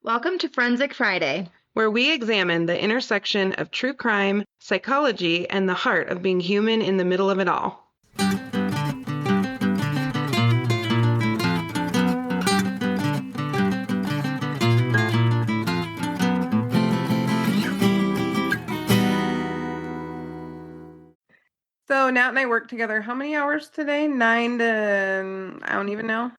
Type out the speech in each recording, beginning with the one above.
Welcome to Forensic Friday. where we examine the intersection of true crime, psychology, and the heart of being human in the middle of it all. So Nat and I work together how many hours today? 9 to, I don't even know.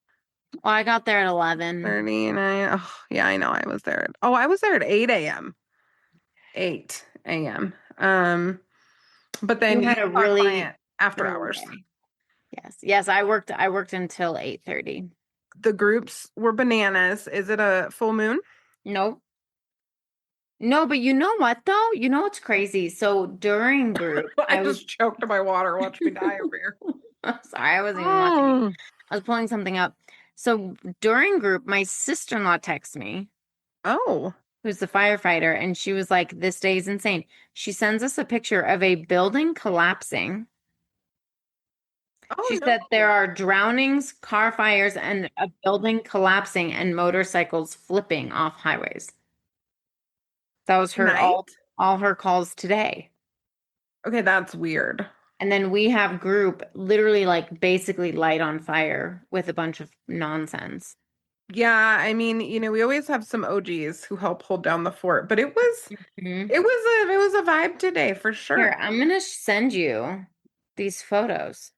Well, I got there at 11. 39. Oh, yeah, I know. I was there. I was there at 8 a.m. 8 a.m. But then You had you a saw a really client after early hours. day. Yes. I worked until 8:30. The groups were bananas. Is it a full moon? Nope. No, but you know what though? You know what's crazy? So during group, I just choked on my water. Watch me die over here. Sorry, I wasn't even watching. I was pulling something up. So during group, my sister-in-law texted me, Oh. who's the firefighter, and she was like, "This day is insane." She sends us a picture of a building collapsing. She Oh, said there no. are drownings, car fires, and a building collapsing and motorcycles flipping off highways. That was her Tonight? all her calls today. Okay, that's weird. And then we have group literally like basically light on fire with a bunch of nonsense. Yeah, I mean, we always have some OGs who help hold down the fort, but it was Mhm. it was a vibe today for sure. Here, I'm gonna send you these photos.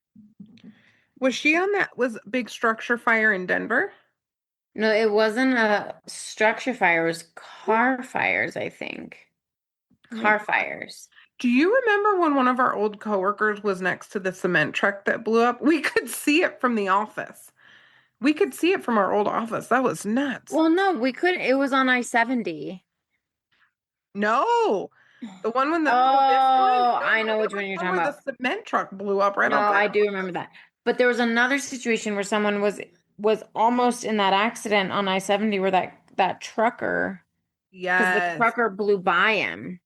Was she on that was big structure fire in Denver? No, it wasn't a structure fire, it was car fires, I think. Oh my Car God. fires. Do you remember when one of our old coworkers was next to the cement truck that blew up? We could see it from the office. We could see it from our old office. That was nuts. Well, no, we couldn't. It was on I-70. No. The one when this one? Oh, No, I no, know there which was one you're one talking where the about. cement truck blew up right No, outside I our do remember windows. that. But there was another situation where someone was almost in that accident on I-70 where that trucker, because the Yes. trucker blew by him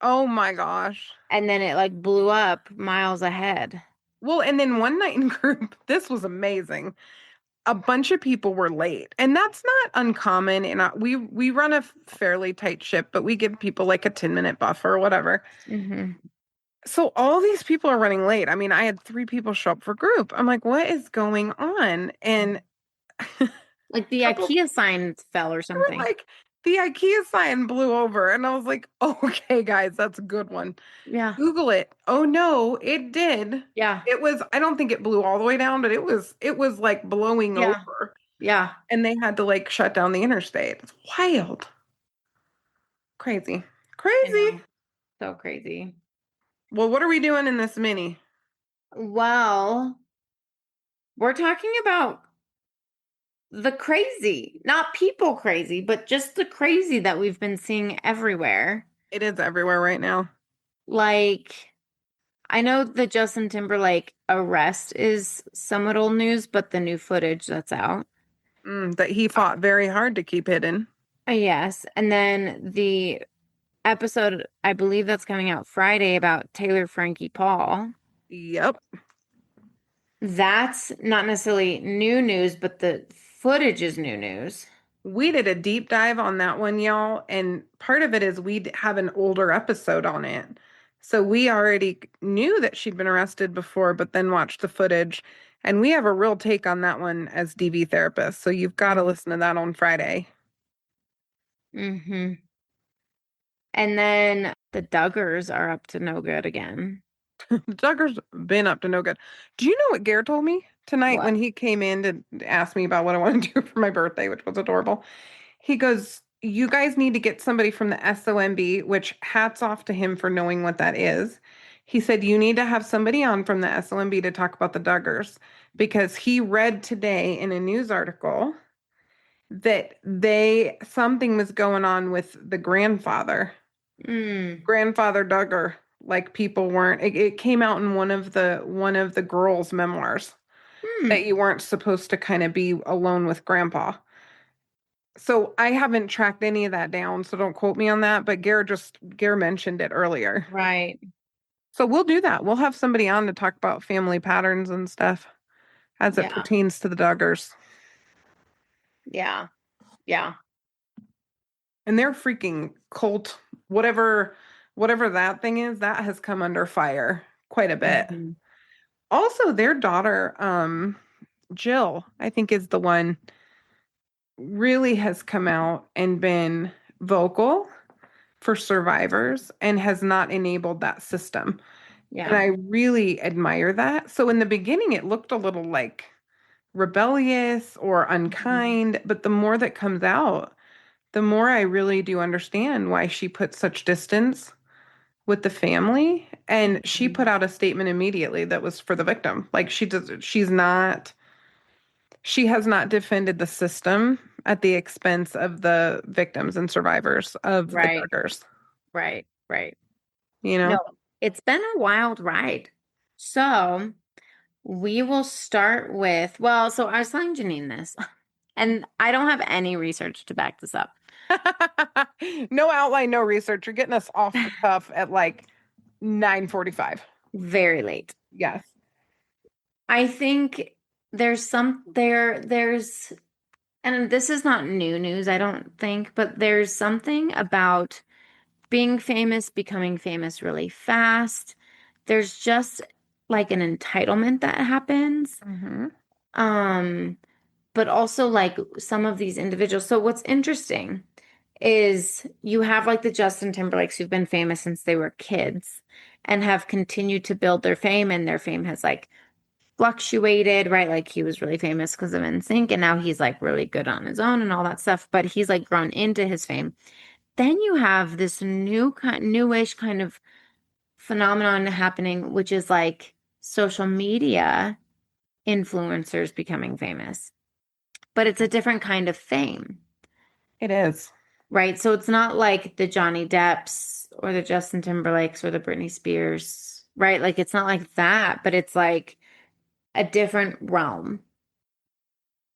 Oh my gosh. and then it like blew up miles ahead. Well, and then one night in group, this was amazing. A bunch of people were late, and that's not uncommon. And we run a fairly tight ship, but we give people like a 10-minute buffer or whatever. Hmm. So all these people are running late. I mean, I had 3 people show up for group. I'm like, what is going on? And a Like the couple IKEA sign fell or were something. like, the IKEA sign blew over, and I was like, oh, okay, guys, that's a good one. Yeah. Google it. Oh no, it did. Yeah. It was, I don't think it blew all the way down, but it was like blowing Yeah. over Yeah. and they had to like shut down the interstate. It's wild. Crazy. I Crazy. know. So crazy. Well, what are we doing in this mini? Well, we're talking about the crazy, not people crazy, but just the crazy that we've been seeing everywhere. It is everywhere right now. Like, I know the Justin Timberlake arrest is somewhat old news, but the new footage that's out. That he fought very hard to keep hidden. Yes. And then the episode, I believe that's coming out Friday about Taylor Frankie Paul. Yep. That's not necessarily new news, but the footage is new news. We did a deep dive on that one, y'all, and part of it is we have an older episode on it. So we already knew that she'd been arrested before, but then watched the footage. And we have a real take on that one as DV therapists. So you've got to listen to that on Friday. Mm-hmm. And then the Duggars are up to no good again. Tucker's been up to no good. Do you know what Gare told me tonight What? when he came in to ask me about what I want to do for my birthday, which was adorable? He goes, you guys need to get somebody from the SOMB, which hats off to him for knowing what that is. He said, you need to have somebody on from the SOMB to talk about the Duggars because he read today in a news article that something was going on with the grandfather, Mm. grandfather Duggar. Like people weren't, it came out in one of the girls' memoirs Hmm. that you weren't supposed to kind of be alone with grandpa. So I haven't tracked any of that down, so don't quote me on that, but Gare mentioned it earlier. Right. So we'll do that. We'll have somebody on to talk about family patterns and stuff as it Yeah. pertains to the Duggars. Yeah. Yeah. And their freaking cult, whatever that thing is, that has come under fire quite a bit. Mhm. Also, their daughter, Jill, I think is the one really has come out and been vocal for survivors and has not enabled that system. And Yeah. I really admire that. So in the beginning, it looked a little like rebellious or unkind, but the more that comes out, the more I really do understand why she put such distance with the family. And she put Mhm. out a statement immediately that was for the victim. Like she has not defended the system at the expense of the victims and survivors of the Right. Duggars, Right. Right. you No, know? it's been a wild ride. So we will start with, well, so I was telling Janine this, and I don't have any research to back this up. No outline, no research. You're getting us off the cuff at like 9:45. Very late. Yes. I think there's and this is not new news, I don't think, but there's something about being famous, becoming famous really fast. There's just like an entitlement that happens. Mm-hmm. Um, but also like some of these individuals. So what's interesting is you have like the Justin Timberlakes who've been famous since they were kids and have continued to build their fame, and their fame has like fluctuated, right? Like he was really famous because of NSYNC, and now he's like really good on his own and all that stuff, but he's like grown into his fame. Then you have this newish kind of phenomenon happening, which is like social media influencers becoming famous, but it's a different kind of fame, It is. right? So it's not like the Johnny Depps or the Justin Timberlakes or the Britney Spears, right? Like it's not like that, but it's like a different realm.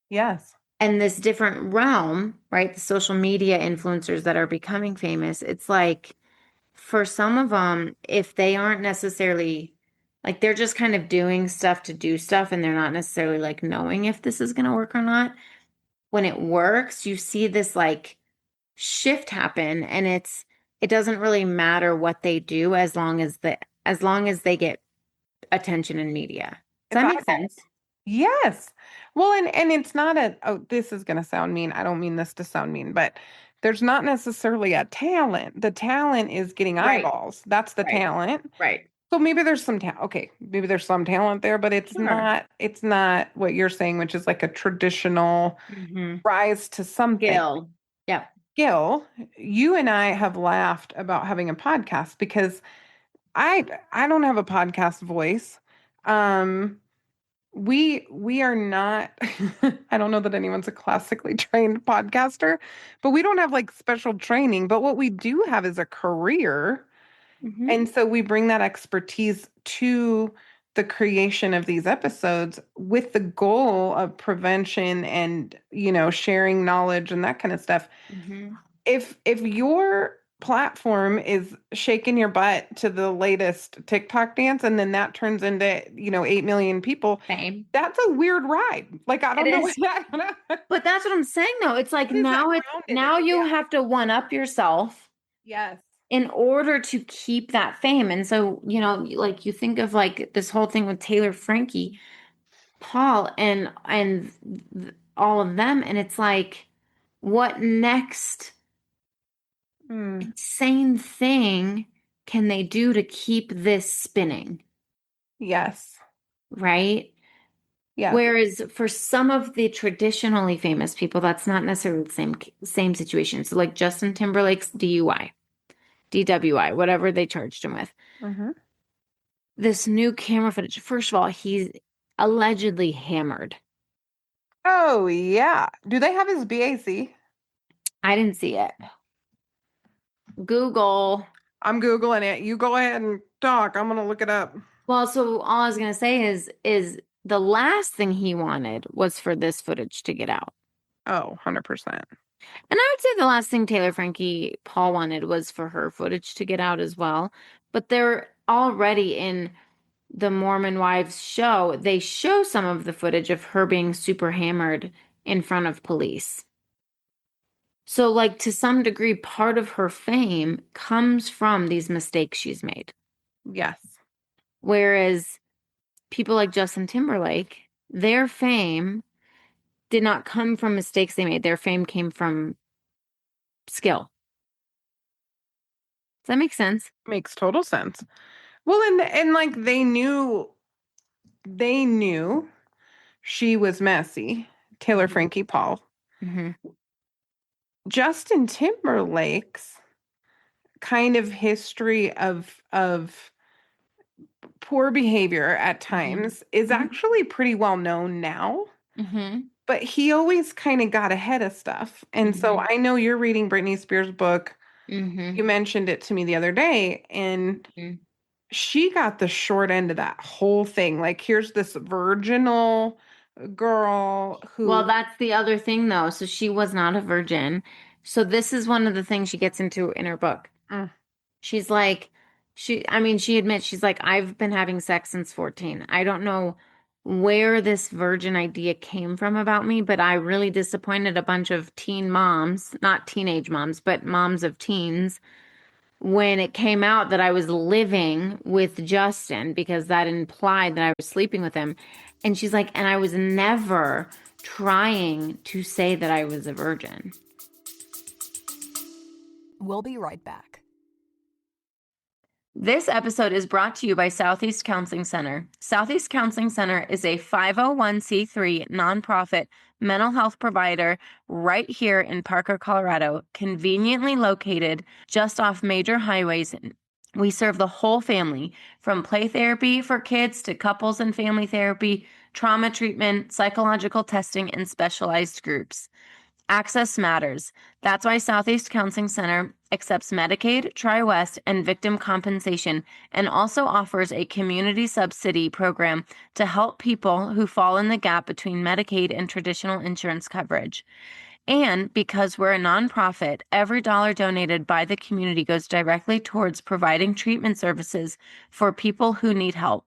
Yes. And this different realm, right? The social media influencers that are becoming famous, it's like for some of them, if they aren't necessarily like they're just kind of doing stuff to do stuff and they're not necessarily like knowing if this is going to work or not. When it works, you see this like shift happen, and it doesn't really matter what they do as long as they get attention in media. Does It's that make eyeballs. sense? Yes. Well, and it's not a, oh, this is going to sound mean. I don't mean this to sound mean, but there's not necessarily a talent. The talent is getting Right, eyeballs. That's the right, talent. right. So maybe there's some talent. Okay, maybe there's some talent there, but Sure. it's not what you're saying, which is like a traditional Mm-hmm. rise to something. Gil. Yep. Gil, you and I have laughed about having a podcast because I don't have a podcast voice. Um, we are not I don't know that anyone's a classically trained podcaster, but we don't have like special training, but what we do have is a career. Mm-hmm. And so we bring that expertise to the creation of these episodes with the goal of prevention and, sharing knowledge and that kind of stuff. Mm-hmm. If your platform is shaking your butt to the latest TikTok dance and then that turns into, 8 million people, Same. that's a weird ride. Like, I It don't know is. what that But that's what I'm saying though. It's like what is that grounded now in? you Yeah. have to one up yourself Yes. in order to keep that fame. And so, like you think of like this whole thing with Taylor, Frankie, Paul, and all of them, and it's like, what next Mm, insane thing can they do to keep this spinning, yes. right? Yes. Whereas for some of the traditionally famous people, that's not necessarily the same situation. So like Justin Timberlake's DUI, DWI, whatever they charged him with. Hmm. This new camera footage. First of all, he's allegedly hammered. Oh, yeah. Do they have his BAC? I didn't see it. Google. I'm Googling it. You go ahead and talk. I'm going to look it up. Well, so all I was gonna say is the last thing he wanted was for this footage to get out. Oh, 100%. And I would say the last thing Taylor Frankie Paul wanted was for her footage to get out as well. But they're already in the Mormon Wives show. They show some of the footage of her being super hammered in front of police. So, like, to some degree, part of her fame comes from these mistakes she's made. Yes. Whereas people like Justin Timberlake, their fame did not come from mistakes they made. Their fame came from skill. Does that make sense? Makes total sense. Well, and like they knew she was messy. Taylor Mhm. Frankie Paul. Mm-hmm. Justin Timberlake's kind of history of poor behavior at times is actually pretty well known now. Mm-hmm. But he always kind of got ahead of stuff. And so Mm-hmm. I know you're reading Britney Spears' book. Mm-hmm. You mentioned it to me the other day, and Mm-hmm. she got the short end of that whole thing. Like, here's this virginal girl Well, who, that's the other thing, though. So she was not a virgin. So this is one of the things she gets into in her book. mm, She's like, I mean, she admits, she's like, I've been having sex since 14. I don't know where this virgin idea came from about me, but I really disappointed a bunch of teen moms, not teenage moms, but moms of teens when it came out that I was living with Justin because that implied that I was sleeping with him. And she's like, and I was never trying to say that I was a virgin. We'll be right back. This episode is brought to you by Southeast Counseling Center. Southeast Counseling Center is a 501c3 nonprofit mental health provider right here in Parker, Colorado, conveniently located just off major highways. We serve the whole family, from play therapy for kids to couples and family therapy, trauma treatment, psychological testing, and specialized groups. Access matters. That's why Southeast Counseling Center accepts Medicaid, TriWest, and victim compensation, and also offers a community subsidy program to help people who fall in the gap between Medicaid and traditional insurance coverage. And because we're a nonprofit, every dollar donated by the community goes directly towards providing treatment services for people who need help.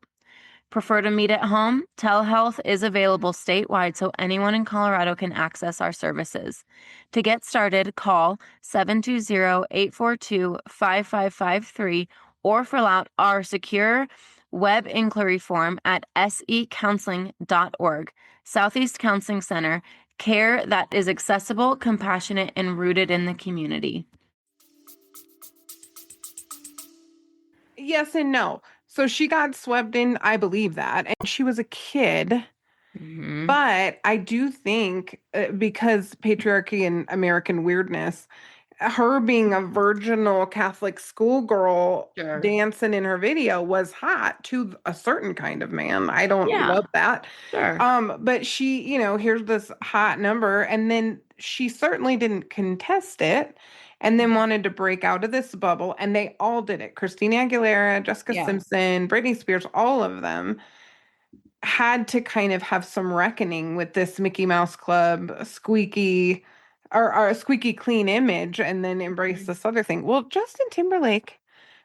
Prefer to meet at home? Telehealth is available statewide so anyone in Colorado can access our services. To get started, call 720-842-5553 or fill out our secure web inquiry form at secounseling.org. Southeast Counseling Center, care that is accessible, compassionate, and rooted in the community. yes and no. So she got swept in, I believe that, and she was a kid. Mm-hmm. But I do think because patriarchy and American weirdness, her being a virginal Catholic schoolgirl Sure. dancing in her video was hot to a certain kind of man. I don't Yeah. love that. Sure. But she, here's this hot number, and then she certainly didn't contest it, and then wanted to break out of this bubble, and they all did it. Christina Aguilera, Jessica Yeah. Simpson, Britney Spears, all of them had to kind of have some reckoning with this Mickey Mouse Club squeaky or a squeaky clean image and then embrace this other thing. Well, Justin Timberlake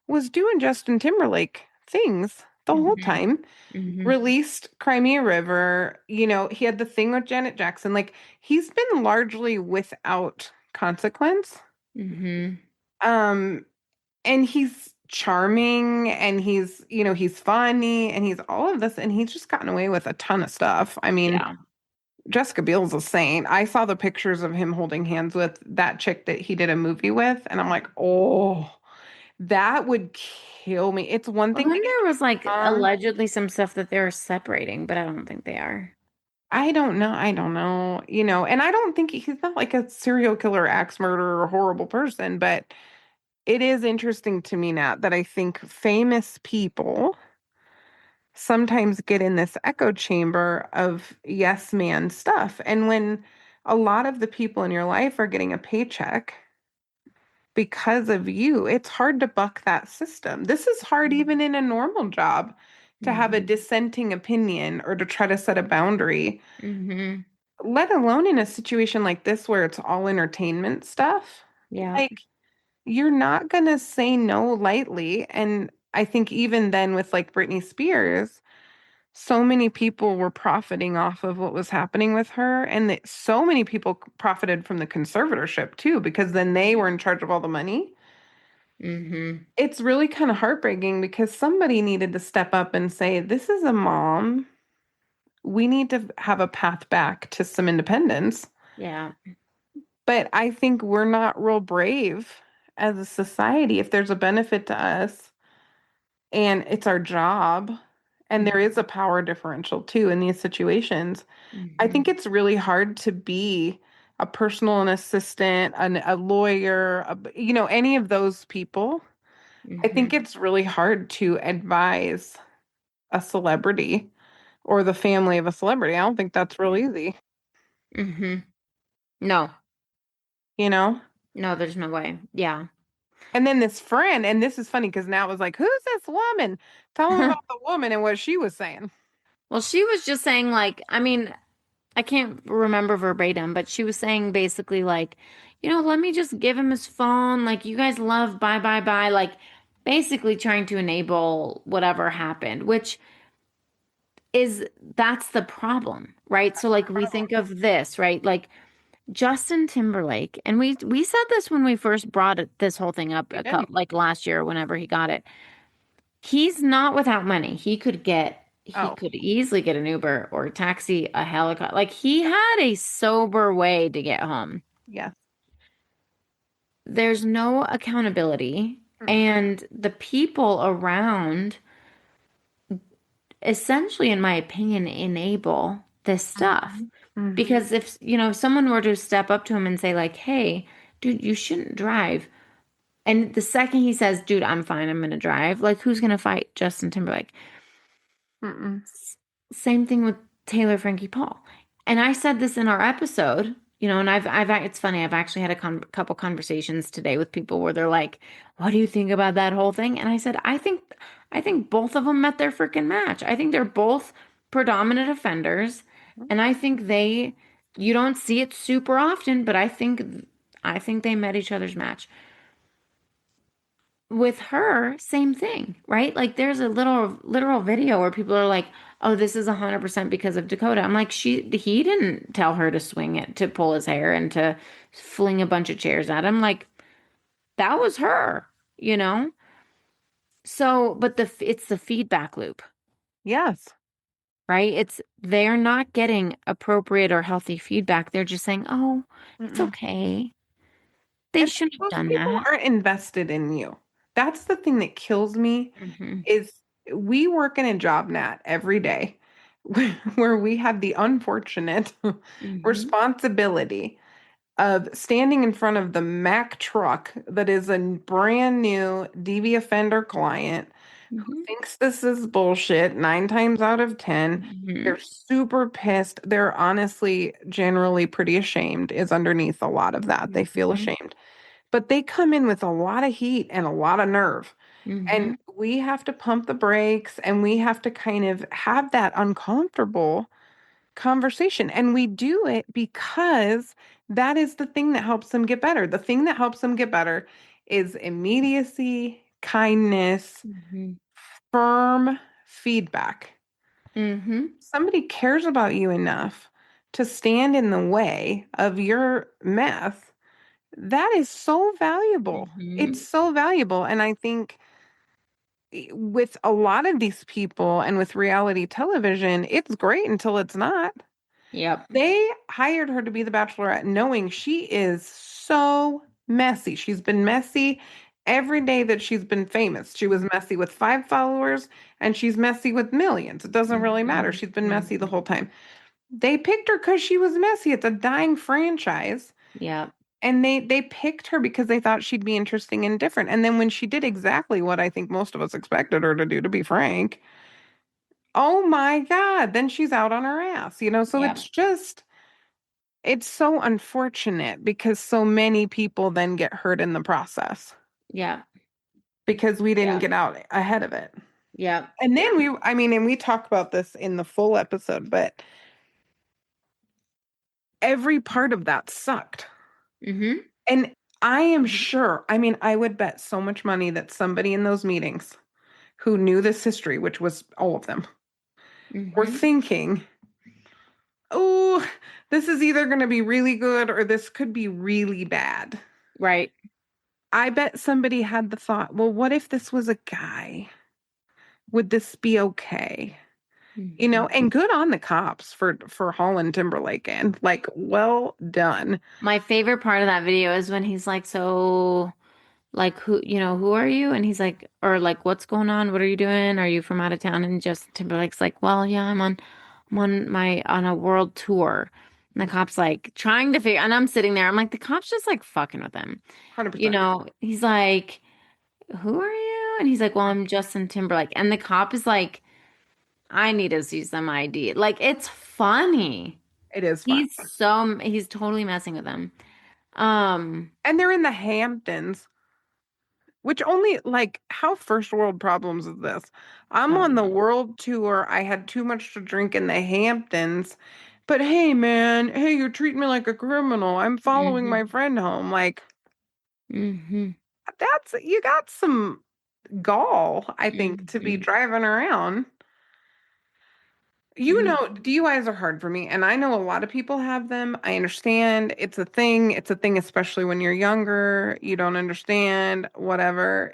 was doing Justin Timberlake things the whole Mhm. time. Mhm. Released Crimea River, he had the thing with Janet Jackson. Like, he's been largely without consequence. Mhm. And he's charming and he's funny and he's all of this and he's just gotten away with a ton of stuff. I mean, Yeah. Jessica Biel's a saint. I saw the pictures of him holding hands with that chick that he did a movie with, and I'm like, oh, that would kill me. It's one Well, thing then to get there was like on. allegedly some stuff that they were separating, but I don't think they are. I don't know. I don't know. And I don't think he's not like a serial killer, axe murderer, or horrible person, but it is interesting to me now that I think famous people sometimes get in this echo chamber of yes man stuff. And when a lot of the people in your life are getting a paycheck because of you, it's hard to buck that system. This is hard even in a normal job to have a Mhm. dissenting opinion or to try to set a boundary, Mhm. let alone in a situation like this where it's all entertainment stuff. Yeah. Like, you're not going to say no lightly. And I think even then with like Britney Spears, so many people were profiting off of what was happening with her, and that so many people profited from the conservatorship too, because then they were in charge of all the money. Mm-hmm. It's really kind of heartbreaking because somebody needed to step up and say, this is a mom. We need to have a path back to some independence. Yeah. But I think we're not real brave as a society. If there's a benefit to us and it's our job, and there is a power differential too in these situations, I Mm-hmm. think it's really hard to be a personal assistant, a lawyer, any of those people. I think Mm-hmm. it's really hard to advise a celebrity or the family of a celebrity. I don't think that's real easy, Mm-hmm. No, you know? no, there's no way. Yeah. And then this friend, and this is funny because now it was like, who's this woman? Tell them about the woman and what she was saying. Well, she was just saying, like, I mean, I can't remember verbatim, but she was saying basically, like, let me just give him his phone. Like, you guys love bye, bye, bye. Like, basically trying to enable whatever happened, which that's the problem, right? So, like, we think of this, right? Like, Justin Timberlake, and we said this when we first brought this whole thing up, We did. like last year, whenever he got it. He's not without money. He Oh, could easily get an Uber or a taxi, a helicopter. Like he had a sober way to get home. yes. There's no accountability, Mm-mm. and the people around essentially, in my opinion, enable this stuff. Mhm. Because if someone were to step up to him and say, like, hey, dude, you shouldn't drive. And the second he says, dude, I'm fine, I'm gonna drive, like who's gonna fight Justin Timberlake? Mm-mm. Same thing with Taylor Frankie Paul. And I said this in our episode, and it's funny, I've actually had a couple conversations today with people where they're like, what do you think about that whole thing? And I said, I think both of them met their freaking match. I think they're both predominant offenders. And I think you don't see it super often, but I think they met each other's match. With her, same thing, right? Like there's a little literal video where people are like, "Oh, this is 100% because of Dakota." I'm like, he didn't tell her to swing it, to pull his hair, and to fling a bunch of chairs at him. Like that was her, you know? So, but it's the feedback loop, Yes. right? They're not getting appropriate or healthy feedback. They're just saying, "Oh, it's Mm-mm. okay. They And shouldn't have those done people that." aren't invested in you. That's the thing that kills me Hmm. is we work in a job nat every day where we have the unfortunate Hmm. responsibility of standing in front of the Mack truck that is a brand new DV offender client who Hmm. thinks this is bullshit 9 times out of 10. Hmm. They're super pissed. They're honestly generally pretty ashamed, is underneath a lot of that. They feel Hmm. ashamed. But they come in with a lot of heat and a lot of nerve. Hmm. And we have to pump the brakes and we have to kind of have that uncomfortable conversation. And we do it because that is the thing that helps them get better. The thing that helps them get better is immediacy, kindness, Hmm. firm feedback. Hmm. Somebody cares about you enough to stand in the way of your meth. That is so valuable. It's Hmm. so valuable. And I think with a lot of these people and with reality television, it's great until it's not. Yep. They hired her to be the bachelorette knowing she is so messy. She's been messy every day that she's been famous. She was messy with 5 followers and she's messy with millions. It doesn't really matter. Mhm. She's been messy the Mhm. whole time. They picked her because she was messy. It's a dying franchise. Yep. And they picked her because they thought she'd be interesting and different. And then when she did exactly what I think most of us expected her to do, to be frank, oh my God, then she's out on her ass, So Yep. it's so unfortunate because so many people then get hurt in the process Yep. because we didn't Yep. get out ahead of it. Yep. And then and we talk about this in the full episode, but every part of that sucked. Hmm. And I am Hmm. sure, I would bet so much money that somebody in those meetings who knew this history, which was all of them, or Mhm. thinking, oh, this is either going to be really good or this could be really bad. Right. I bet somebody had the thought, well, what if this was a guy? Would this be okay? You know, Mhm. and good on the cops for hauling Timberlake in. Like, well done. My favorite part of that video is when he's like, so like who are you? And he's like, or like, what's going on? What are you doing? Are you from out of town? And Justin Timberlake's like, well, yeah, I'm on a world tour. And the cop's like trying to figure, and I'm sitting there, I'm like, the cop's just like fucking with him. 100%. He's like, who are you? And he's like, well, I'm Justin Timberlake. And the cop is like, I need to see some ID. Like, it's funny. It is fun. He's totally messing with him. Um, And they're in the Hamptons, which only like how first world problems is this? I'm on the world tour. I had too much to drink in the Hamptons. But hey, man, hey, you're treating me like a criminal. I'm following mhm, my friend home. Like, mhm, you got some gall, I think, to be mhm. driving around. You know, Mhm. DUIs are hard for me, and I know a lot of people have them. I understand it's a thing. It's a thing, especially when you're younger. You don't understand, whatever,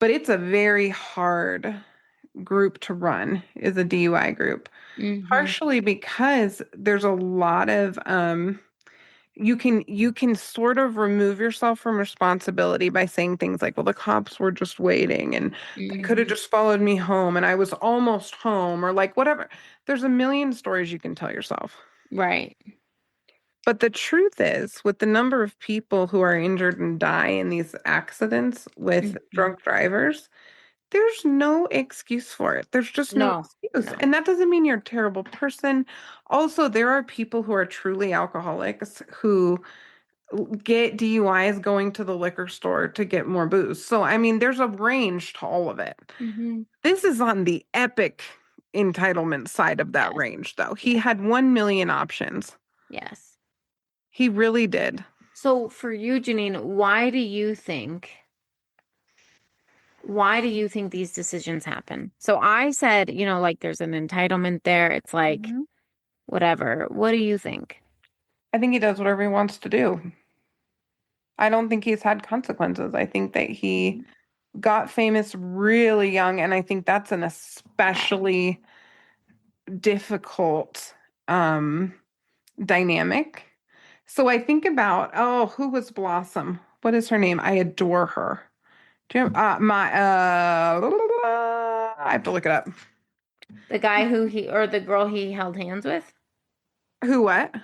but it's a very hard group to run, is a DUI group. Mhm. Partially because there's a lot of you can sort of remove yourself from responsibility by saying things like, well, the cops were just waiting and they could have Mhm. just followed me home and I was almost home, or like whatever. There's a million stories you can tell yourself. Right. But the truth is, with the number of people who are injured and die in these accidents with Mhm. drunk drivers, there's no excuse for it. There's just no No. excuse. No. And that doesn't mean you're a terrible person. Also, there are people who are truly alcoholics who get DUIs going to the liquor store to get more booze. So, I mean, there's a range to all of it. Mhm. This is on the epic entitlement side of that Yes. range, though. He Yes. had 1 million options. Yes. He really did. So for you, Janine, why do you think these decisions happen? So I said, like there's an entitlement there. It's like Mhm. whatever. What do you think? I think he does whatever he wants to do. I don't think he's had consequences. I think that he got famous really young, and I think that's an especially difficult dynamic. So I think about, oh, who was Blossom? What is her name? I adore her. Do you I have to look it up. The guy or the girl he held hands with? Who what?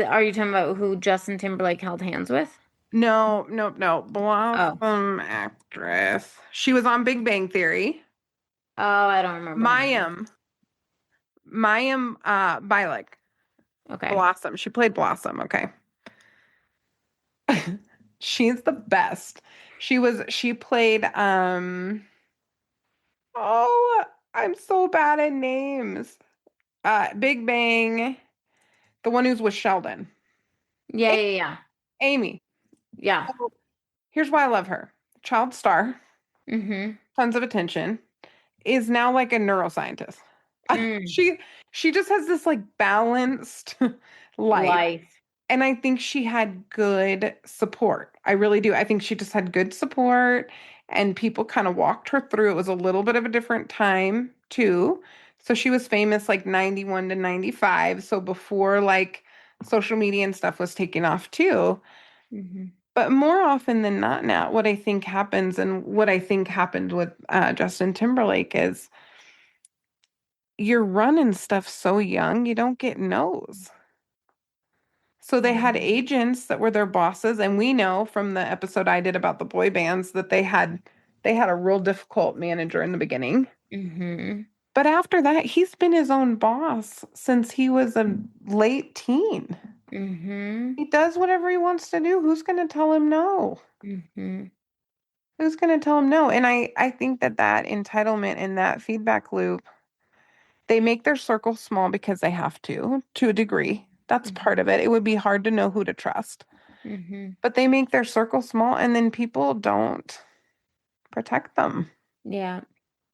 Are you talking about who Justin Timberlake held hands with? No, nope, no. Oh. Blossom actress. She was on Big Bang Theory. Oh, I don't remember her name. Mayim Bialik. Okay. Blossom. She played Blossom. Okay. She's the best. She played oh, I'm so bad at names. Big Bang, the one who's with Sheldon. Yeah, A- yeah, yeah. Amy. Yeah. So here's why I love her. Child star, Mm-hmm. tons of attention, is now like a neuroscientist. Mm. She just has this like balanced life. Life. And I think she had good support. I really do. I think she just had good support and people kind of walked her through. It was a little bit of a different time too. So she was famous like 91 to 95. So before like social media and stuff was taking off too. Mm-hmm. But more often than not now, what I think happens and what I think happened with Justin Timberlake is you're running stuff so young, you don't get no's. So they had agents that were their bosses, and we know from the episode I did about the boy bands that they had a real difficult manager in the beginning. Mm-hmm. But after that, he's been his own boss since he was a late teen. Mm-hmm. He does whatever he wants to do. Who's going to tell him no? Mm-hmm. Who's going to tell him no? And I think that entitlement and that feedback loop, they make their circle small because they have to a degree. That's part of it. It would be hard to know who to trust. Mm-hmm. But they make their circle small and then people don't protect them. Yeah.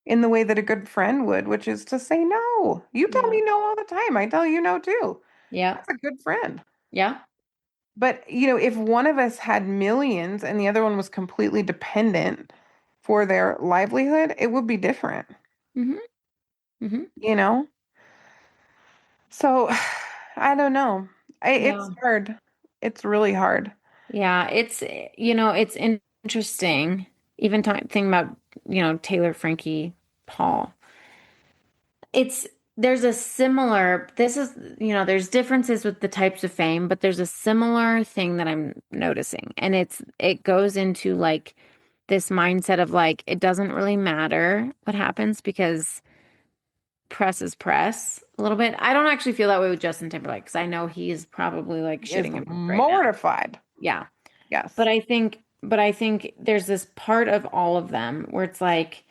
in the way that a good friend would, which is to say no. You tell Yeah. me no all the time. I tell you no too. Yeah. That's a good friend. Yeah. But, if one of us had millions and the other one was completely dependent for their livelihood, it would be different, Mm-hmm. Mm-hmm. you know? So I don't know. It's Yeah. hard. It's really hard. Yeah. It's interesting. Even thinking about, Taylor Frankie Paul. It's there's a similar this is there's differences with the types of fame, but there's a similar thing that I'm noticing, and it goes into like this mindset of like it doesn't really matter what happens because press is press a little bit. I don't actually feel that way with Justin Timberlake because I know he's probably like Is shitting himself right now. mortified. Yeah. Yes. But I think there's this part of all of them where it's like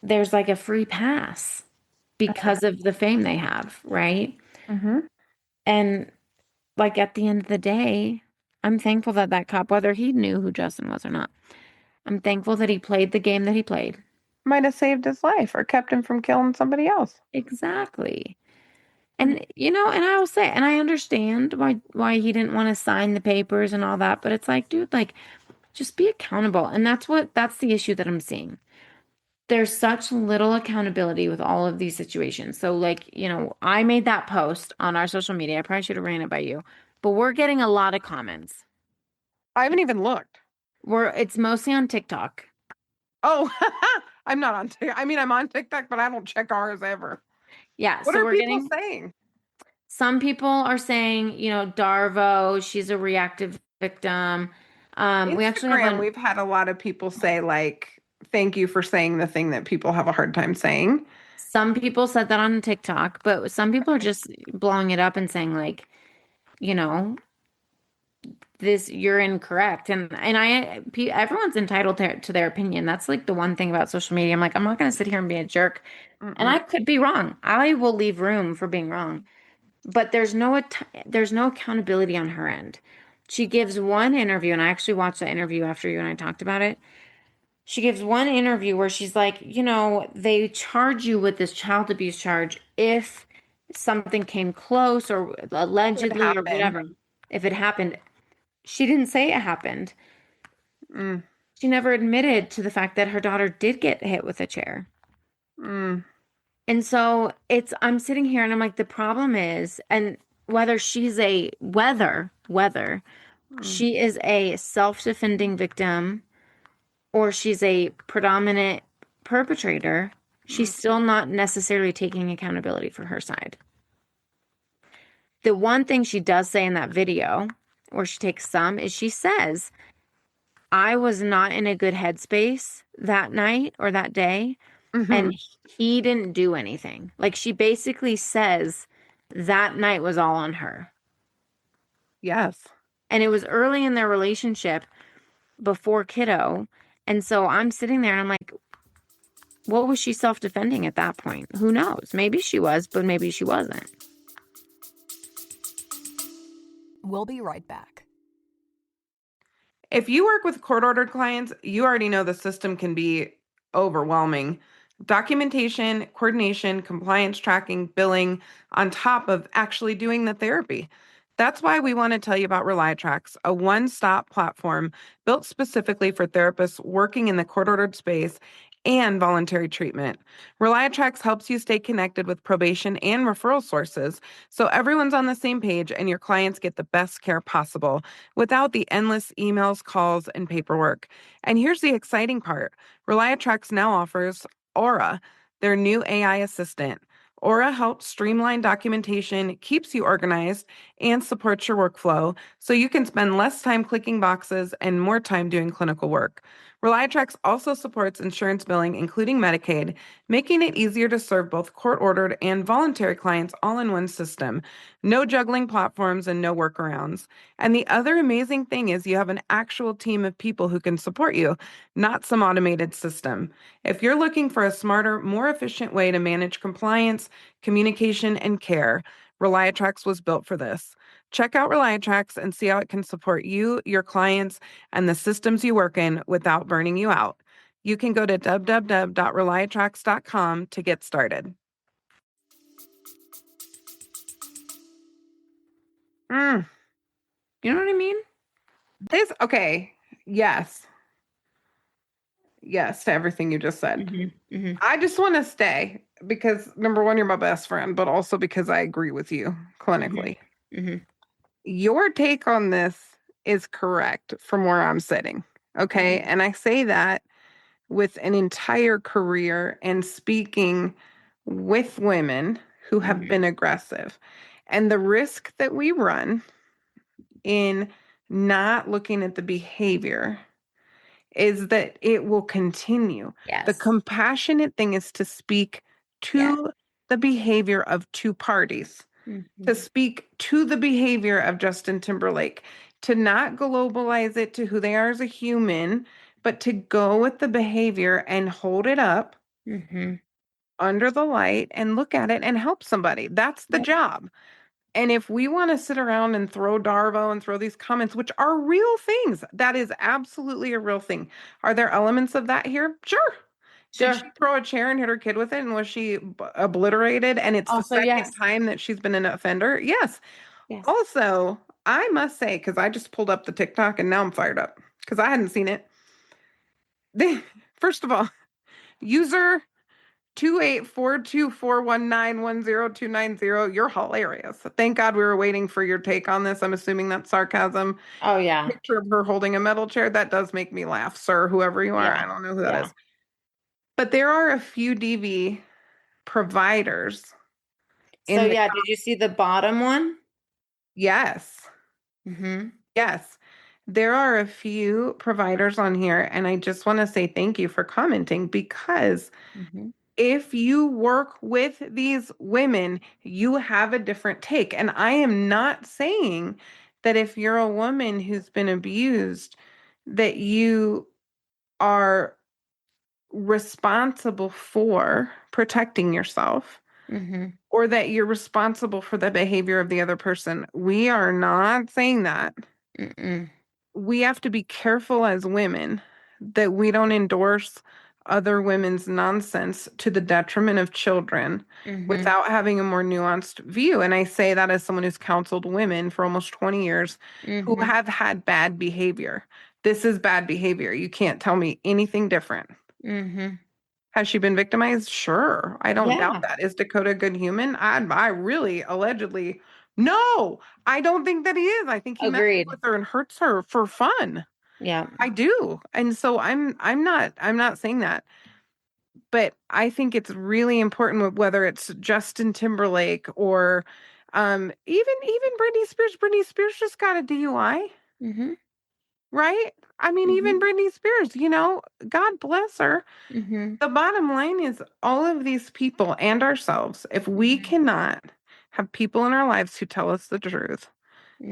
there's like a free pass because of the fame they have, right? Mm-hmm. And like at the end of the day, I'm thankful that that cop, whether he knew who Justin was or not, I'm thankful that he played the game that he played. Might have saved his life or kept him from killing somebody else. Exactly. And and I will say, and I understand why he didn't want to sign the papers and all that, but it's like, dude, like just be accountable. And that's the issue that I'm seeing. There's such little accountability with all of these situations. So like, I made that post on our social media. I probably should have ran it by you, but we're getting a lot of comments. I haven't even looked. It's mostly on TikTok. Oh, I'm not on TikTok. I mean, I'm on TikTok, but I don't check ours ever. Yeah. What So are we're people getting, saying? some people are saying, Darvo, she's a reactive victim. We actually have Instagram, we've had a lot of people say, like, thank you for saying the thing that people have a hard time saying. some people said that on TikTok, but some people are just blowing it up and saying like, you know, this you're incorrect, everyone's entitled to their opinion. That's like the one thing about social media. I'm like, I'm not going to sit here and be a jerk, and I could be wrong. I will leave room for being wrong, but there's no accountability on her end. She gives one interview, and I actually watched that interview after you and I talked about it. She gives one interview where she's like, they charge you with this child abuse charge if something came close or allegedly or whatever, if it happened. She didn't say it happened. Mm, She never admitted to the fact that her daughter did get hit with a chair. mm, And so I'm sitting here and I'm like, the problem is, and whether she is a self-defending victim or she's a predominant perpetrator, she's still not necessarily taking accountability for her side. The one thing she does say in that video, where she takes some, is she says, I was not in a good headspace that night or that day, and he didn't do anything. Like she basically says that night was all on her. yes. And it was early in their relationship before kiddo. And so I'm sitting there and I'm like, what was she self-defending at that point? Who knows? Maybe she was, but maybe she wasn't. We'll be right back. If you work with court-ordered clients, you already know the system can be overwhelming. Documentation, coordination, compliance tracking, billing, on top of actually doing the therapy. That's why we want to tell you about Reliatrax, a one-stop platform built specifically for therapists working in the court-ordered space and voluntary treatment. Reliatrax helps you stay connected with probation and referral sources so everyone's on the same page and your clients get the best care possible without the endless emails, calls, and paperwork. And here's the exciting part. Reliatrax now offers Aura, their new AI assistant. Aura helps streamline documentation, keeps you organized, and supports your workflow so you can spend less time clicking boxes and more time doing clinical work. Reliatrax also supports insurance billing, including Medicaid, making it easier to serve both court-ordered and voluntary clients all in one system. No juggling platforms and no workarounds. And the other amazing thing is you have an actual team of people who can support you, not some automated system. If you're looking for a smarter, more efficient way to manage compliance, communication, and care, Reliatrax was built for this. Check out Reliatrax and see how it can support you, your clients, and the systems you work in without burning you out. You can go to www.reliatrax.com to get started. Mm, You know what I mean? okay. Yes. Yes to everything you just said. I just want to stay because number one, you're my best friend, but also because I agree with you clinically. Your take on this is correct from where I'm sitting. Okay. And I say that with an entire career and speaking with women who have been aggressive. And the risk that we run in not looking at the behavior is that it will continue. Yes. The compassionate thing is to speak to the behavior of two parties, to speak to the behavior of Justin Timberlake, to not globalize it to who they are as a human, but to go with the behavior and hold it up under the light and look at it and help somebody. That's the job. And if we want to sit around and throw Darvo and throw these comments, which are real things, that is absolutely a real thing. Are there elements of that here? Sure. Did she throw a chair and hit her kid with it? And was she obliterated? And it's Also, the second yes. time that she's been an offender? Yes. Also, I must say, because I just pulled up the TikTok and now I'm fired up because I hadn't seen it. First of all, user 28424191029, you're hilarious. Thank God we were waiting for your take on this. I'm assuming that's sarcasm. Oh, yeah. Picture of her holding a metal chair. That does make me laugh, sir, whoever you are. I don't know who that is. But there are a few DV providers. So, did you see the bottom one? Yes. Yes. There are a few providers on here, and I just want to say thank you for commenting because if you work with these women, you have a different take. And I am not saying that if you're a woman who's been abused, that you are responsible for protecting yourself or that you're responsible for the behavior of the other person. We are not saying that. We have to be careful as women that we don't endorse other women's nonsense to the detriment of children without having a more nuanced view. And I say that as someone who's counseled women for almost 20 years who have had bad behavior. This is bad behavior. You can't tell me anything different. Has she been victimized? Sure. I don't doubt that. Is Dakota a good human? I really allegedly, no, I don't think that he is. I think he messes with her and hurts her for fun. Yeah. I do. And so I'm not saying that. But I think it's really important whether it's Justin Timberlake or even Britney Spears. Britney Spears just got a DUI. Right? I mean, even Britney Spears, God bless her. The bottom line is all of these people and ourselves, if we cannot have people in our lives who tell us the truth,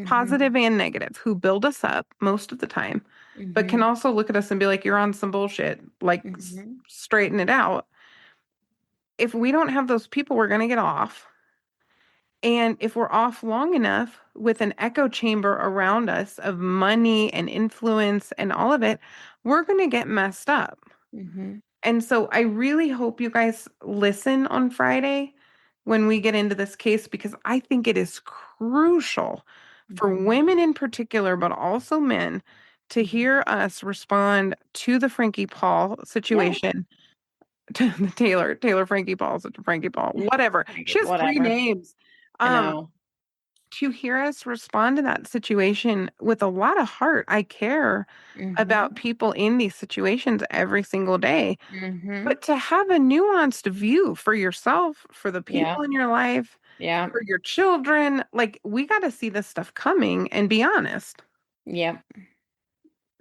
positive and negative, who build us up most of the time, but can also look at us and be like, you're on some bullshit, like straighten it out. If we don't have those people, we're going to get off. And if we're off long enough with an echo chamber around us of money and influence and all of it, we're going to get messed up. And so I really hope you guys listen on Friday when we get into this case, because I think it is crucial for women in particular, but also men, to hear us respond to the Frankie Paul situation. To the Taylor Frankie Paul, Frankie Paul, whatever. She has three names. I know. To hear us respond to that situation with a lot of heart. I care about people in these situations every single day. But to have a nuanced view for yourself, for the people in your life, for your children, like we got to see this stuff coming and be honest.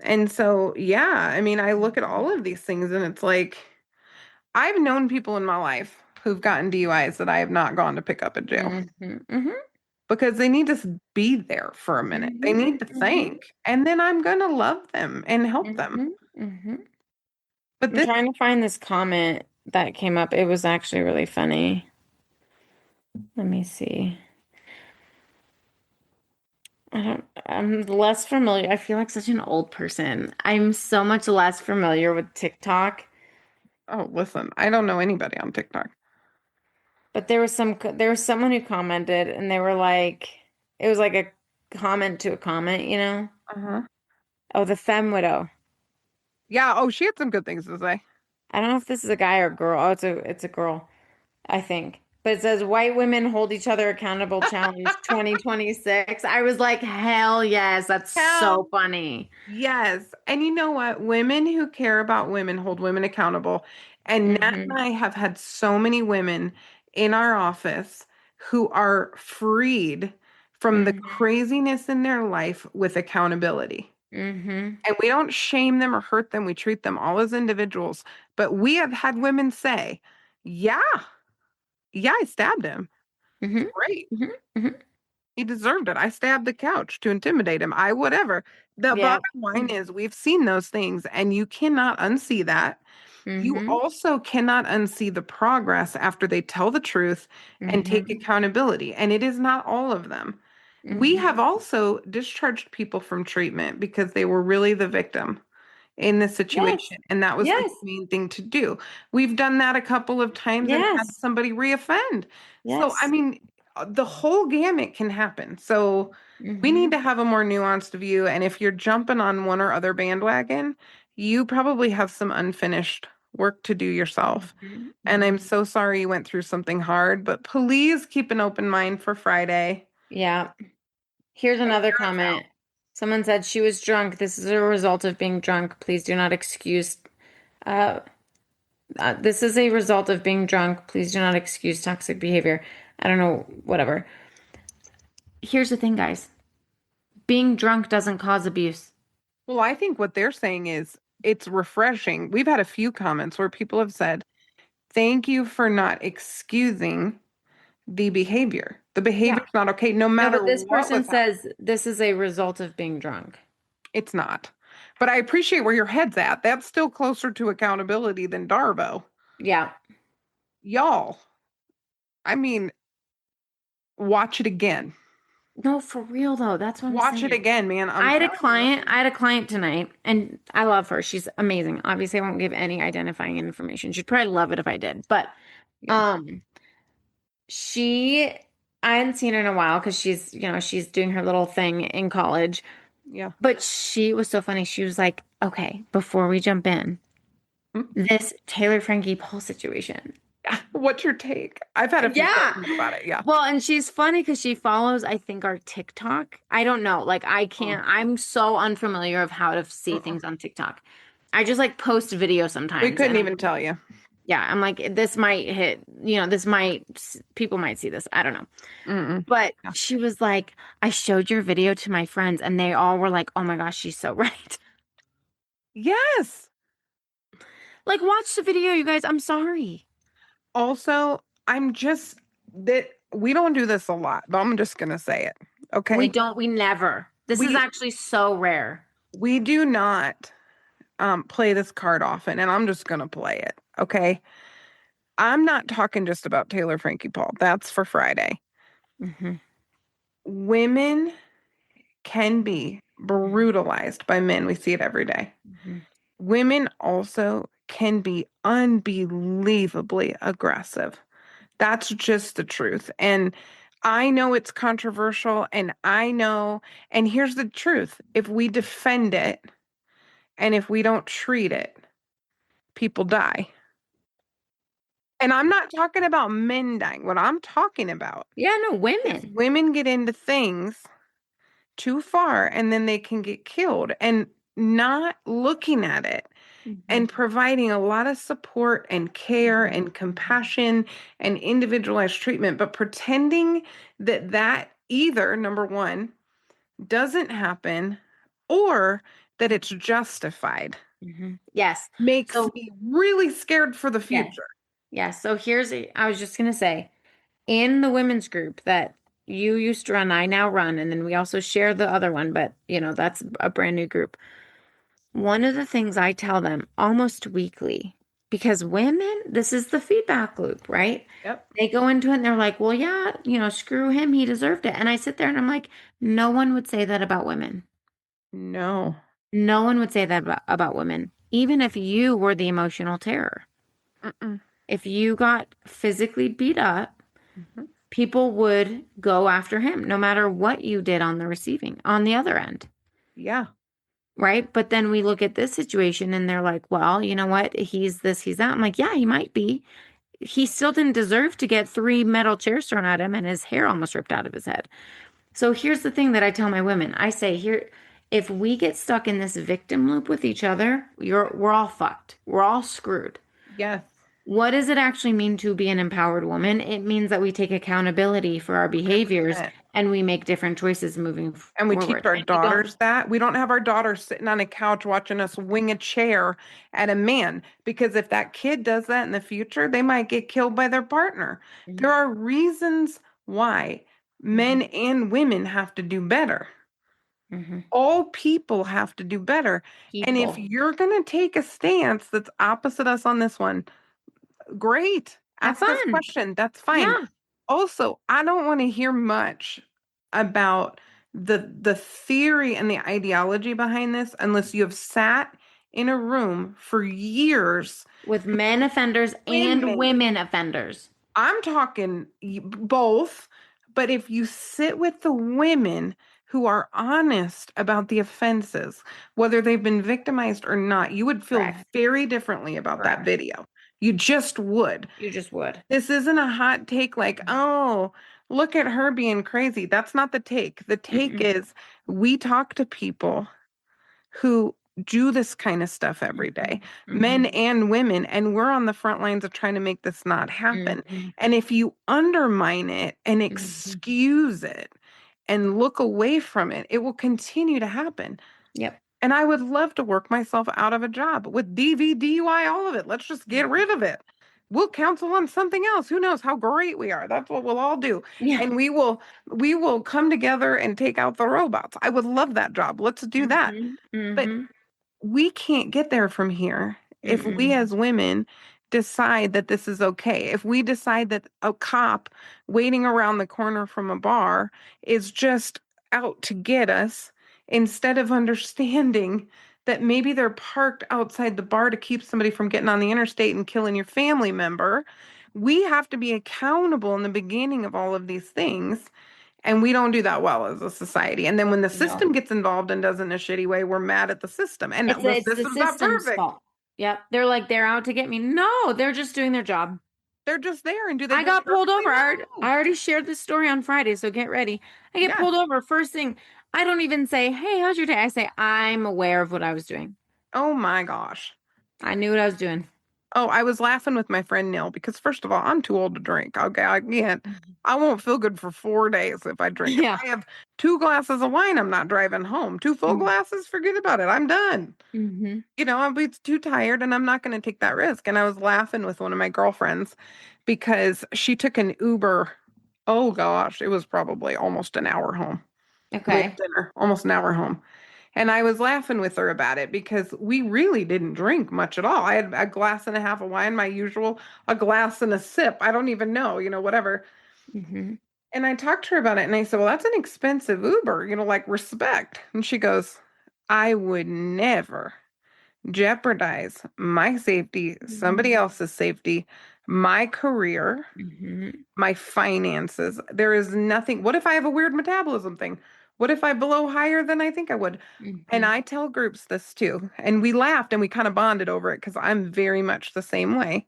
And so, I mean, I look at all of these things and it's like, I've known people in my life who've gotten DUIs that I have not gone to pick up at jail. Because they need to be there for a minute. They need to think. And then I'm going to love them and help them. But I'm trying to find this comment that came up. It was actually really funny. Let me see. I'm less familiar. I feel like such an old person. I'm so much less familiar with TikTok. Oh, listen, I don't know anybody on TikTok. But there was someone who commented and they were like, it was like a comment to a comment, you know? Uh-huh. Oh, the femme widow. Yeah, oh, she had some good things to say. I don't know if this is a guy or a girl. Oh, it's a girl, I think. But it says white women hold each other accountable challenge 2026. I was like, hell yes, that's so Hell funny. yes. And you know what? Women who care about women hold women accountable. And Nat and Hmm. I have had so many women in our office who are freed from the Hmm. craziness in their life with accountability. Hmm. And we don't shame them or hurt them. We treat them all as individuals. But we have had women say, yeah, yeah, I stabbed him. Hmm. Great. Hmm. Hmm. He deserved it. I stabbed the couch to intimidate him. I whatever. The Yeah. bottom line is we've seen those things and you cannot unsee that. You Hmm. also cannot unsee the progress after they tell the truth and take Hmm. accountability. And it is not all of them. We Hmm. have also discharged people from treatment because they were really the victim in the Yes. situation. And that was the Yes. main thing to do. We've done that a couple of times and had Yes. somebody reoffend. So, I Yes. mean, the whole gamut can happen. So, we need Hmm. to have a more nuanced view. And if you're jumping on one or other bandwagon, you probably have some unfinished work to do yourself. Hmm. And I'm Hmm. so sorry you went through something hard, but please keep an open mind for Friday. Yeah. Here's And another hear us out. comment. Someone said she was drunk. This is a result of being drunk. Please do not excuse. Uh, this is a result of being drunk. Please do not excuse toxic behavior. I don't know, whatever. Here's the thing, guys. Being drunk doesn't cause abuse. Well, I think what they're saying is it's refreshing. We've had a few comments where people have said, thank you for not excusing the behavior. The Yeah. behavior's not okay, no No, matter but this what person was happening. says this is a result of being drunk. It's not. But I appreciate where your head's at. That's still closer to accountability than Darbo. Yeah. Y'all, I mean, watch it again. No, for real though. That's what I'm Watch it saying. again, man. I'm telling you. I had a client tonight, and I love her. She's amazing. Obviously, I won't give any identifying information. She'd probably love it if I did. But Yeah. um, she I hadn't seen her in a while because she's doing her little thing in college. Yeah. But she was so funny. She was like, "Okay, before we jump in, Hmm? this Taylor Frankie Paul situation." What's your take? I've had a few Yeah. questions about it. Yeah. Well, and she's funny because she follows, I think, our TikTok. I don't know. Like, Uh, I'm so unfamiliar of how to see uh-uh. things on TikTok. I just like post video We sometimes. couldn't And even tell you. yeah, I'm like, this might hit, people might see this. I don't know. Mm-mm. But Yeah. she was like, I showed your video to my friends and they all were like, oh my gosh, she's so right. Yes. Like, watch the video, you guys. I'm sorry. Also, I'm just that we don't do this a lot, but I'm just gonna say it. Okay. We never. This is We actually so rare. we do not play this card often, and I'm just gonna play it. Okay. I'm not talking just about Taylor Frankie Paul. That's for Friday. Hmm. Women can be brutalized by men. We see it every day. Hmm. Women also can be unbelievably aggressive. That's just the truth. And I know it's controversial, and I know, and here's the truth. If we defend it and if we don't treat it, people die. And I'm not talking about men dying. What I'm talking about Yeah, no, is women. women get into things too far and then they can get killed, and not looking at it Mhm. and providing a lot of support and care Mhm. and compassion and individualized treatment, but pretending that either, number one, doesn't happen or that it's justified Mhm. Yes. makes So, me really scared for the yes. future. Yes. So I was just gonna say, in the women's group that you used to run, I now run, and then we also share the other one, but that's a brand new group. One of the things I tell them almost weekly Because women, this is the feedback loop, right? Yep. They go into it and they're like, well, yeah, screw him. He deserved it. And I sit there and I'm like, no one would say that about women. No. No one would say that about women, even if you were the emotional terror. Mm-mm. If you got physically beat up, Mhm. people would go after him, no matter what you did on the other end. Yeah. Right. But then we look at this situation and they're like, well, you know what? He's this, he's that. I'm like, yeah, he might be. He still didn't deserve to get 3 metal chairs thrown at him and his hair almost ripped out of his head. So here's the thing that I tell my women. I say here, if we get stuck in this victim loop with each other, we're all fucked. We're all screwed. Yes. What does it actually mean to be an empowered woman? It means that we take accountability for our behaviors 100%. and we make different choices moving And we teach forward. our And we don't- daughters that. We don't have our daughters sitting on a couch watching us wing a chair at a man, because if that kid does that in the future, they might get killed by their partner. There are reasons why men and women have to do better. Mhm. All people have to do better. And if People. you're going to take a stance that's opposite us on this one, great. Have Ask us fun. questions. That's fine. Yeah. Also, I don't want to hear much about the theory and the ideology behind this unless you have sat in a room for years. With men offenders Women. and women offenders. I'm talking both, but if you sit with the women who are honest about the offenses, whether they've been victimized or not, you would feel Correct. very differently about that Correct. video. You just would. You just would. This isn't a hot take like, oh, look at her being crazy. That's not the take. The take is we talk to people who do this kind of stuff every day, men and women, and we're on the front lines of trying to make this not happen. And if you undermine it and excuse it and look away from it, it will continue to happen. Yep. And I would love to work myself out of a job with DV, DUI, all of it. Let's just get rid of it. We'll counsel on something else. Who knows how great we are? That's what we'll all do. Yeah. And we will come together and take out the robots. I would love that job. Let's do that. But we can't get there from here if we as women decide that this is okay. If we decide that a cop waiting around the corner from a bar is just out to get us, instead of understanding that maybe they're parked outside the bar to keep somebody from getting on the interstate and killing your family member. We have to be accountable in the beginning of all of these things. And we don't do that well as a society. And then when the system gets involved and does it in a shitty way, we're mad at the system. And the It's the system's not system's perfect. fault. Yep. They're like, they're out to get me. No, they're just doing their job. They're just there. And do they I do got it pulled perfectly? over. I No. already shared this story on Friday, so get ready. I get Yeah. pulled over. First thing, I don't even say, hey, how's your day? I say, I'm aware of what I was doing. Oh my gosh. I knew what I was doing. Oh, I was laughing with my friend Neil because first of all, I'm too old to drink. Okay, I can't. I won't feel good for 4 days if I drink. Yeah. If I have 2 glasses of wine, I'm not driving home. 2 full glasses, forget about it. I'm done. You know, I'll be too tired and I'm not going to take that risk. And I was laughing with one of my girlfriends because she took an Uber. Oh gosh, it was probably almost an hour home. Okay. With dinner, almost an hour home. And I was laughing with her about it because we really didn't drink much at all. I had a glass and a half of wine, my usual, a glass and a sip. I don't even know, whatever. And I talked to her about it and I said, well, that's an expensive Uber, like respect. And she goes, I would never jeopardize my safety, somebody else's safety, my career, my finances. There is nothing. What if I have a weird metabolism thing? What if I blow higher than I think I would? And I tell groups this too. And we laughed and we kind of bonded over it because I'm very much the same way.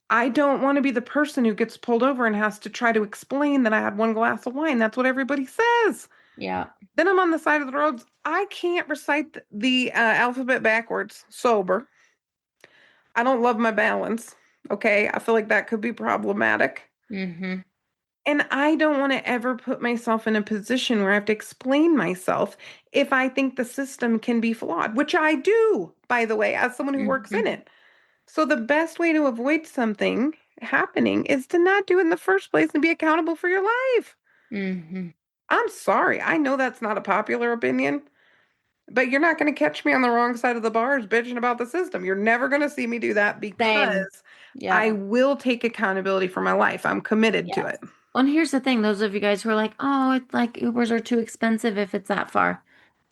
I don't want to be the person who gets pulled over and has to try to explain that I had 1 glass of wine. That's what everybody says. Yeah. Then I'm on the side of the roads. I can't recite the alphabet backwards sober. I don't love my balance. Okay. I feel like that could be problematic. And I don't want to ever put myself in a position where I have to explain myself if I think the system can be flawed, which I do, by the way, as someone who works in it. So the best way to avoid something happening is to not do it in the first place and be accountable for your life. I'm sorry. I know that's not a popular opinion, But you're not going to catch me on the wrong side of the bars bitching about the system. You're never going to see me do that Same. because Yeah. I will take accountability for my life. I'm committed to Yes. it. Well, and here's the thing, those of you guys who are like, oh, it's like Ubers are too expensive if it's that far.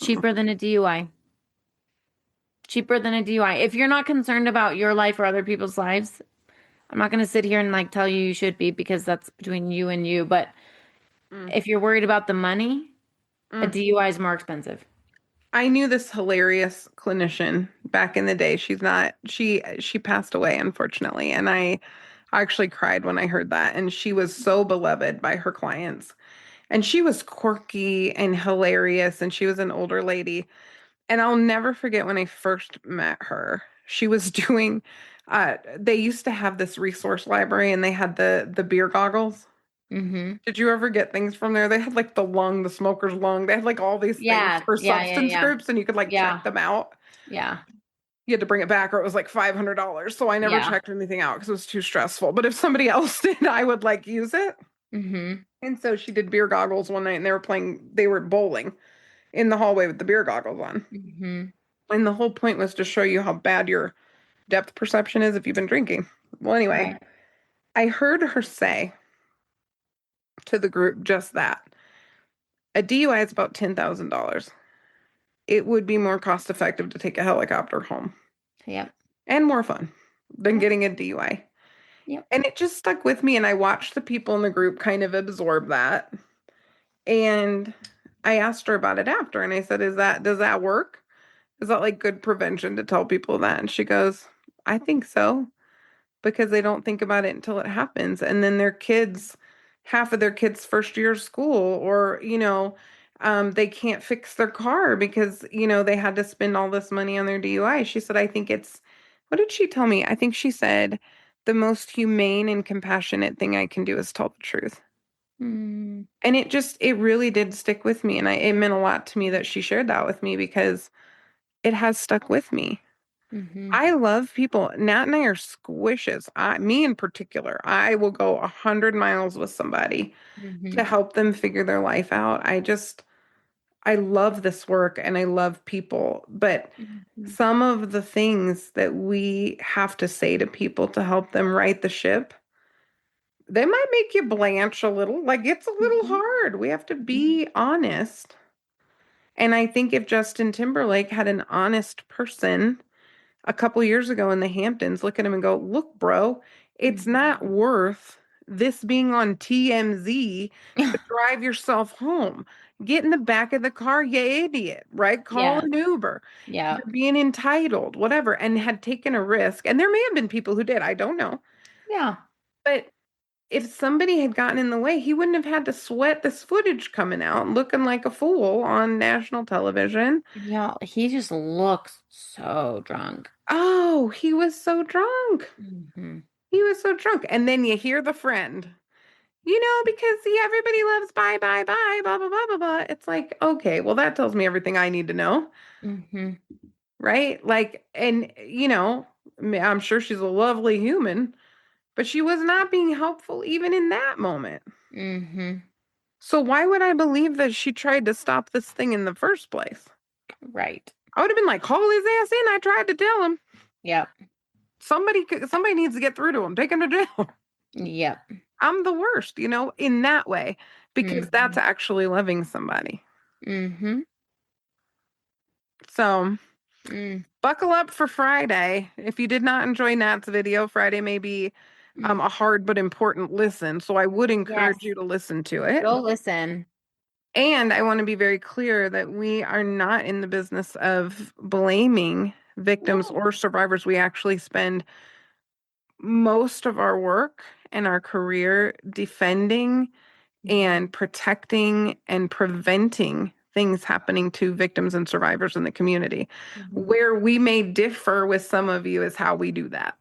Cheaper than a DUI. Cheaper than a DUI. If you're not concerned about your life or other people's lives, I'm not going to sit here and like tell you you should be because that's between you and you. But if you're worried about the money, a DUI is more expensive. I knew this hilarious clinician back in the day. She passed away, unfortunately, and I actually cried when I heard that. And she was so beloved by her clients. And she was quirky and hilarious, and she was an older lady. And I'll never forget when I first met her. She was doing they used to have this resource library and they had the beer goggles. Mm-hmm. Did you ever get things from there? They had like the lung, the smoker's lung. They had like all these things Yeah. for Yeah. substance Yeah. groups and you could like Yeah. check them out. Yeah. You had to bring it back or it was like $500. So I never Yeah. checked anything out because it was too stressful. But if somebody else did, I would like use it. Mm-hmm. And so she did beer goggles one night and they were bowling in the hallway with the beer goggles on. Mm-hmm. And the whole point was to show you how bad your depth perception is if you've been drinking. Well, anyway, Right. I heard her say to the group just that. A DUI is about $10,000. It would be more cost effective to take a helicopter home Yep. and more fun than Yep. getting a DUI. Yep. And it just stuck with me and I watched the people in the group kind of absorb that. And I asked her about it after and I said, does that work? Is that like good prevention to tell people that? And she goes, I think so, because they don't think about it until it happens. And then half of their kids' first year of school, or, they can't fix their car because, they had to spend all this money on their DUI. She said, what did she tell me? I think she said, the most humane and compassionate thing I can do is tell the truth. Mm. And it really did stick with me. And it meant a lot to me that she shared that with me because it has stuck with me. Mm-hmm. I love people. Nat and I are squishes. Me in particular, I will go 100 miles with somebody Mm-hmm. to help them figure their life out. I love this work and I love people, but Mm-hmm. some of the things that we have to say to people to help them right the ship, they might make you blanch a little. Like it's a little Mhm. hard. We have to be honest. And I think if Justin Timberlake had an honest person a couple years ago in the Hamptons, look at him and go, look, bro, it's not worth this being on TMZ to drive yourself home. Get in the back of the car, you idiot, right? Call Yeah. an Uber. Yeah. You're being entitled, whatever, and had taken a risk. And there may have been people who did, I don't know. Yeah. But if somebody had gotten in the way, he wouldn't have had to sweat this footage coming out looking like a fool on national television. Yeah. He just looks so drunk. Oh, he was so drunk. Mm-hmm. He was so drunk. And then you hear the friend, because everybody loves bye, bye, bye, blah, blah, blah, blah, blah. It's like, okay, well, that tells me everything I need to know. Mm-hmm. Right? Like, and, I'm sure she's a lovely human, but she was not being helpful even in that moment. Mm-hmm. So why would I believe that she tried to stop this thing in the first place? Right. I would have been like, call his ass in. I tried to tell him. Yep. Somebody needs to get through to him. Take him to jail. Yep. I'm the worst, in that way, because that's Mm-hmm. actually loving somebody. Mm-hmm. So buckle up for Friday. If you did not enjoy Nat's video, Friday may be a hard but important listen. So I would encourage you to listen to it. Go listen. And I want to be very clear that we are not in the business of blaming victims or survivors. We actually spend most of our work and our career defending and protecting and preventing things happening to victims and survivors in the community. Mm-hmm. Where we may differ with some of you is how we do that.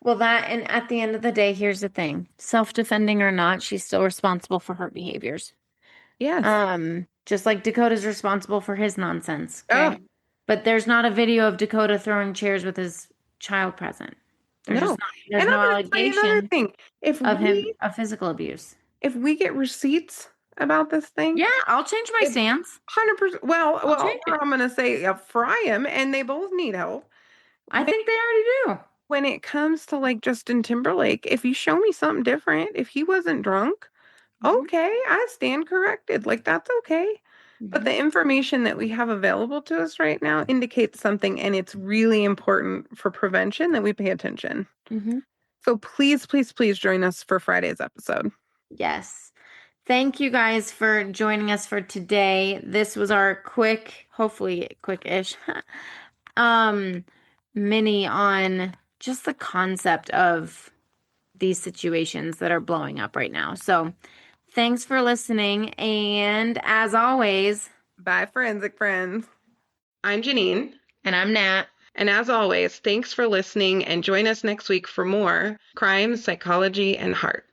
Well, and at the end of the day, here's the thing. Self-defending or not, she's still responsible for her behaviors. Yes. Just like Dakota's responsible for his nonsense. Okay. Oh. But there's not a video of Dakota throwing chairs with his child present. There's No. no allegation Thing. of him of physical abuse. If we get receipts about this thing. Yeah, I'll change my stance. 100%. Well, change it. I'm going to say fry him, and they both need help. I think they already do. When it comes to like Justin Timberlake, if you show me something different, if he wasn't drunk, okay, I stand corrected. Like, that's okay. But the information that we have available to us right now indicates something, and it's really important for prevention that we pay attention. So please, please, please join us for Friday's episode. Yes. Thank you guys for joining us for today. This was our quick, hopefully quick-ish, mini on just the concept of these situations that are blowing up right now. So thanks for listening. And as always, bye, forensic friends. I'm Janine. And I'm Nat. And as always, thanks for listening, and join us next week for more crime, psychology, and heart.